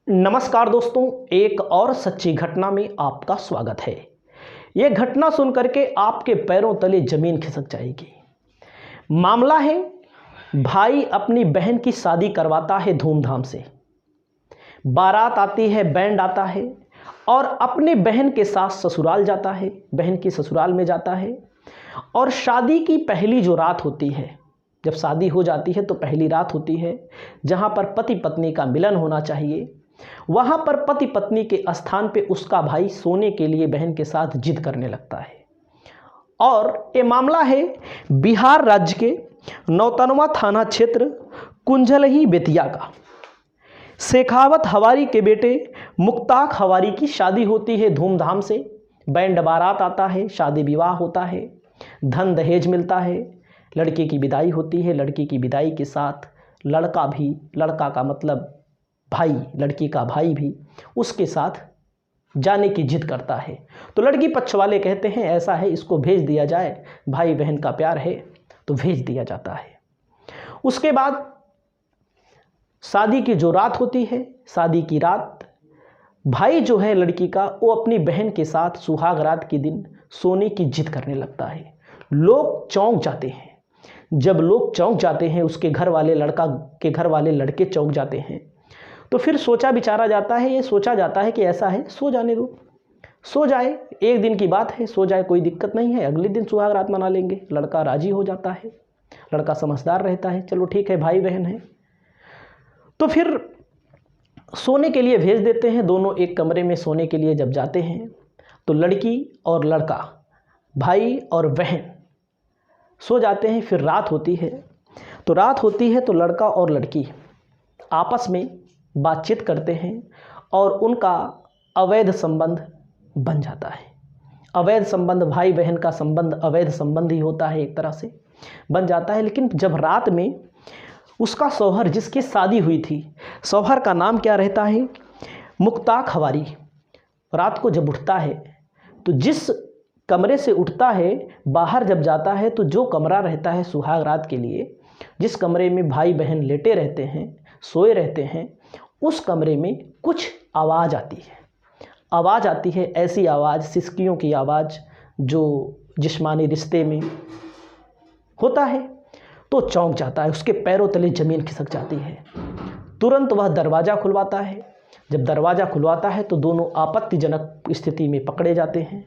नमस्कार दोस्तों, एक और सच्ची घटना में आपका स्वागत है। यह घटना सुनकर के आपके पैरों तले जमीन खिसक जाएगी। मामला है, भाई अपनी बहन की शादी करवाता है धूमधाम से। बारात आती है, बैंड आता है और अपने बहन के साथ ससुराल जाता है, बहन की ससुराल में जाता है। और शादी की पहली जो रात होती है, जब शादी हो जाती है तो पहली रात होती है जहाँ पर पति पत्नी का मिलन होना चाहिए। वहाँ पर पति पत्नी के स्थान पे उसका भाई सोने के लिए बहन के साथ जिद करने लगता है। और ये मामला है बिहार राज्य के नौतनवा थाना क्षेत्र कुंजलही बेतिया का। शेखावत हवारी के बेटे मुक्ताक हवारी की शादी होती है धूमधाम से। बैंड बारात आता है, शादी विवाह होता है, धन दहेज मिलता है, लड़के की विदाई होती है। लड़की की विदाई के साथ लड़का भी, लड़का का मतलब भाई, लड़की का भाई भी उसके साथ जाने की जिद करता है। तो लड़की पक्ष वाले कहते हैं ऐसा है, इसको भेज दिया जाए, भाई बहन का प्यार है, तो भेज दिया जाता है। उसके बाद शादी की जो रात होती है, शादी की रात भाई जो है लड़की का, वो अपनी बहन के साथ सुहाग रात के दिन सोने की जिद करने लगता है। लोग चौंक जाते हैं। जब लोग चौंक जाते हैं, उसके घर वाले, लड़का के घर वाले लड़के चौंक जाते हैं, तो फिर सोचा विचारा जाता है, ये सोचा जाता है कि ऐसा है, सो जाने दो, सो जाए, एक दिन की बात है, सो जाए, कोई दिक्कत नहीं है, अगले दिन सुहाग रात मना लेंगे। लड़का राजी हो जाता है, लड़का समझदार रहता है, चलो ठीक है, भाई बहन है। तो फिर सोने के लिए भेज देते हैं। दोनों एक कमरे में सोने के लिए जब जाते हैं तो लड़की और लड़का, भाई और बहन सो जाते हैं। फिर रात होती है तो लड़का और लड़की आपस में बातचीत करते हैं और उनका अवैध संबंध बन जाता है। अवैध संबंध, भाई बहन का संबंध अवैध संबंध ही होता है, एक तरह से बन जाता है। लेकिन जब रात में उसका शौहर, जिसकी शादी हुई थी, शौहर का नाम क्या रहता है, मुक्ताक हवारी, रात को जब उठता है तो जिस कमरे से उठता है, बाहर जब जाता है तो जो कमरा रहता है सुहाग रात के लिए, जिस कमरे में भाई बहन लेटे रहते हैं, सोए रहते हैं, उस कमरे में कुछ आवाज़ आती है। आवाज़ आती है, ऐसी आवाज़, सिसकियों की आवाज़ जो जिस्मानी रिश्ते में होता है। तो चौंक जाता है, उसके पैरों तले ज़मीन खिसक जाती है। तुरंत वह दरवाज़ा खुलवाता है। जब दरवाज़ा खुलवाता है तो दोनों आपत्तिजनक स्थिति में पकड़े जाते हैं।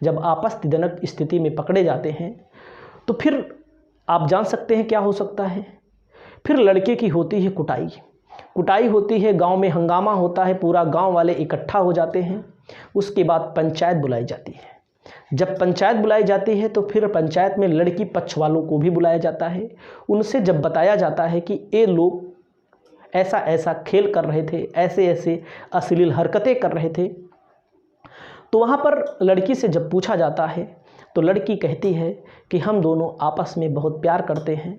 जब आपत्तिजनक स्थिति में पकड़े जाते हैं तो फिर आप जान सकते हैं क्या हो सकता है। फिर लड़के की होती है कुटाई। कुटाई होती है, गांव में हंगामा होता है, पूरा गांव वाले इकट्ठा हो जाते हैं। उसके बाद पंचायत बुलाई जाती है। जब पंचायत बुलाई जाती है तो फिर पंचायत में लड़की पक्ष वालों को भी बुलाया जाता है। उनसे जब बताया जाता है कि ये लोग ऐसा ऐसा खेल कर रहे थे, ऐसे ऐसे अश्लील हरकतें कर रहे थे, तो वहाँ पर लड़की से जब पूछा जाता है तो लड़की कहती है कि हम दोनों आपस में बहुत प्यार करते हैं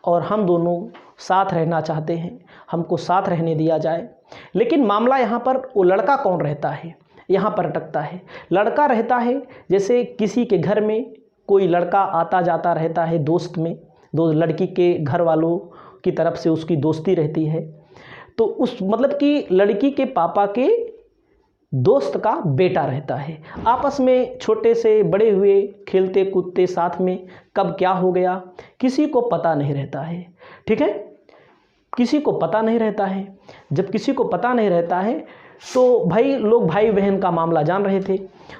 और हम दोनों साथ रहना चाहते हैं, हमको साथ रहने दिया जाए। लेकिन मामला यहाँ पर, वो लड़का कौन रहता है, यहाँ पर अटकता है। लड़का रहता है जैसे किसी के घर में कोई लड़का आता जाता रहता है, दोस्त में, दो लड़की के घर वालों की तरफ से उसकी दोस्ती रहती है। तो उस मतलब कि लड़की के पापा के दोस्त का बेटा रहता है। आपस में छोटे से बड़े हुए, खेलते कूदते साथ में, कब क्या हो गया किसी को पता नहीं रहता है। ठीक है, किसी को पता नहीं रहता है। जब किसी को पता नहीं रहता है तो लोग भाई बहन का मामला जान रहे थे,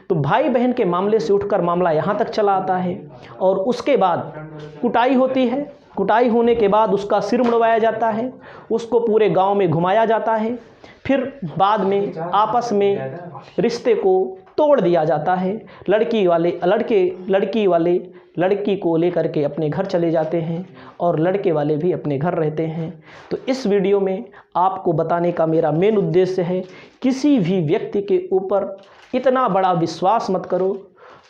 तो भाई बहन के मामले से उठकर मामला यहाँ तक चला आता है। और उसके बाद कुटाई होती है। कुटाई होने के बाद उसका सिर मुड़वाया जाता है, उसको पूरे गांव में घुमाया जाता है। फिर बाद में आपस में रिश्ते को तोड़ दिया जाता है। लड़की वाले लड़की को लेकर के अपने घर चले जाते हैं और लड़के वाले भी अपने घर रहते हैं। तो इस वीडियो में आपको बताने का मेरा मेन उद्देश्य है, किसी भी व्यक्ति के ऊपर इतना बड़ा विश्वास मत करो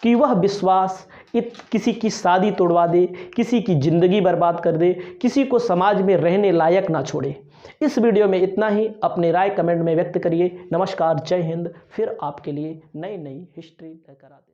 कि वह विश्वास किसी की शादी तोड़वा दे, किसी की ज़िंदगी बर्बाद कर दे, किसी को समाज में रहने लायक ना छोड़े। इस वीडियो में इतना ही। अपने राय कमेंट में व्यक्त करिए। नमस्कार, जय हिंद। फिर आपके लिए नई हिस्ट्री लेकर आते हैं।